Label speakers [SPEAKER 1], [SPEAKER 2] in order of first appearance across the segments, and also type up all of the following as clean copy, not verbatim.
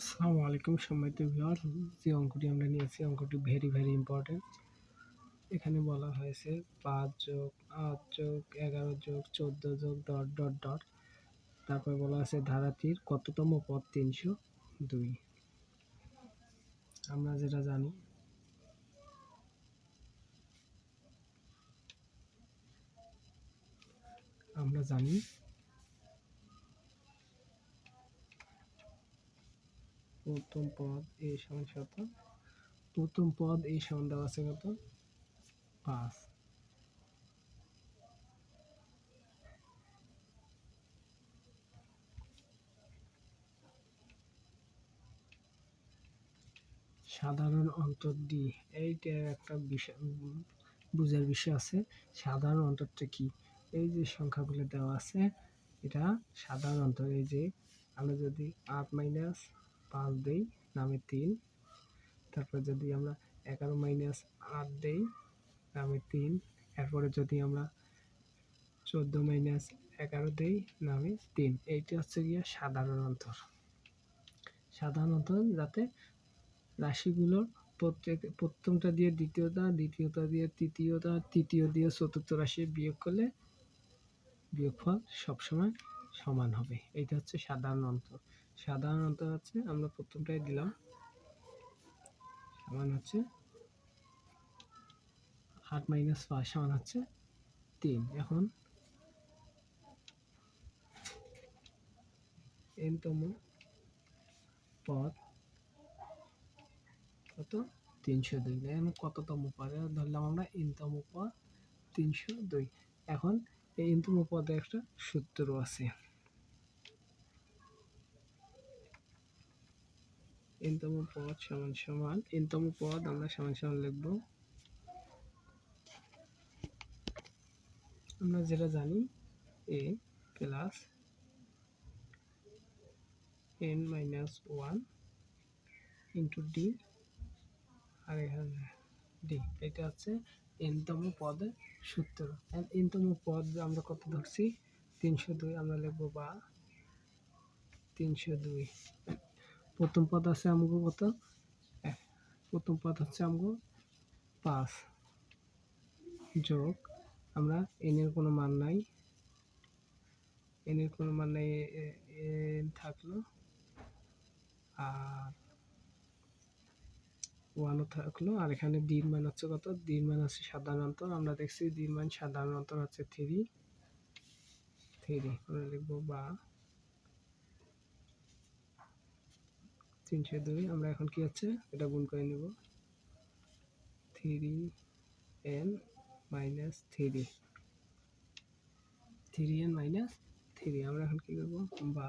[SPEAKER 1] আসসালামু আলাইকুম সম্মানিত ভিউয়ার, যে অঙ্কটি আমরা নিয়েছি অঙ্কটি ভেরি ইম্পর্টেন্ট। এখানে বলা হয়েছে 5 যোগ 8 যোগ 11 যোগ 14 যোগ ডট ডট ডট, তারপর বলা আছে ধারাটির কততম পদ 302। আমরা যেটা জানি প্রথম পদ a সমান কত, প্রথম পদ a সমান দেওয়া আছে কত 5। সাধারণ অন্তর ডি, এইটা একটা বিষয় বুঝার বিষয় আছে। সাধারণ অন্তরটা কি? এই যে সংখ্যাগুলো দেওয়া আছে এটা সাধারণ অন্তর। এই যে আমরা যদি 8 - 5 দেই নামে 3, তারপর যদি আমরা 11 - 8 দেই নামে 3, এরপরে যদি আমরা 14 - 11 দেই নামে 3, এইটা হচ্ছে গিয়ে সাধারণ অন্তর। সাধারণ অন্তর যাতে রাশিগুলোর প্রথমটা দিয়ে দ্বিতীয়টা, দ্বিতীয়টা দিয়ে তৃতীয়টা, তৃতীয় দিয়ে চতুর্থ রাশি বিয়োগ করলে বিয়োগফল সবসময় সমান হবে। এইটা হচ্ছে সাধারণ অন্তর। সাধারণ অন্তর হচ্ছে আমরা প্রথমটাই দিলাম সমান হচ্ছে 8 - 5 সমান হচ্ছে 3। এখন n-তম পদ কত 302। এখন কততম পদে ধরলাম আমরা n-তম পদ 302। এখন এই n-তম পদে একটা সূত্র আছে। n-তম পদ সমান n-তম পদ আমরা সমান লিখব, আমরা যেটা জানি a plus n-1 into d, আর এখানে ডি। এটা হচ্ছে n-তম পদের সূত্র। n-তম পদ আমরা কত ধরছি 302, আমরা লিখব বা 302। প্রথম পদ আছে আমগো কত, প্রথম পদ হচ্ছে আমগো 5 যোগ, আমরা n এর কোনো মান নাই, n এর কোনো মান নাই, n থাকলো আর 1 ও থাকলো, আর এখানে d এর মান হচ্ছে কত, d এর মান হচ্ছে সাধারণ অন্তর। আমরা দেখছি d এর মান সাধারণ অন্তর হচ্ছে 3। আমরা লিখবো বা 302। আমরা এখন কি হচ্ছে এটা গুণ করে নেব, 3n - 3, 3n - 3। আমরা এখন কি করব, বা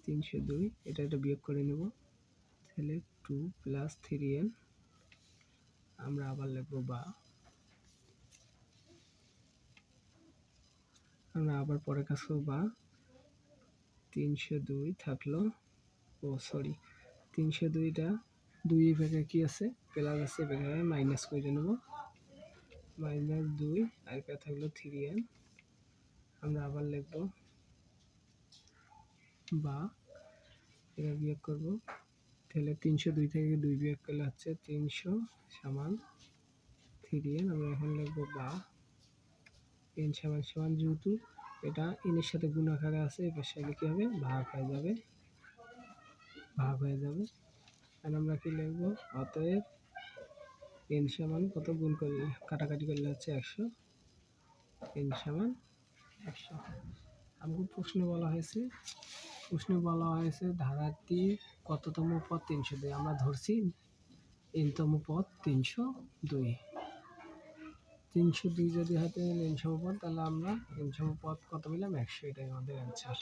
[SPEAKER 1] 302 এটা বিয়োগ করে নেব, তাহলে 2 + 3n। আমরা আবার লিখব বা, আমরা আবার পরে কাজ করব, বা 302 থাকলো, ও সরি 302টা 2 ভাগে কি আছে প্লাস আছে, এভাবে মাইনাস করে নেব, -2 আর এটা থাকলো 3n। আমরা আবার লিখব বা, এটা বিয়োগ করব, তাহলে 302 থেকে 2 বিয়োগ করলে হচ্ছে 300 সমান 3n। আমরা এখন লিখব বা n সমান যেহেতু এটা n এর সাথে গুণ আকারে আছে, এর পাশে কি হবে ভাগ হয়ে যাবে। আর আমরা কি লিখব, অতএব n সমান কত গুণ করলে কাটাকাটি করলে হচ্ছে 100, n সমান 100। আমাকে প্রশ্নে বলা হয়েছে ধারাটি কততম পদ 302। আমরা ধরছি n-তম পদ 302। 302 যদি হয় n সম পদ, তাহলে আমরা n সম পদ কত পেলাম 100, এটাই আমাদের অ্যান্সার।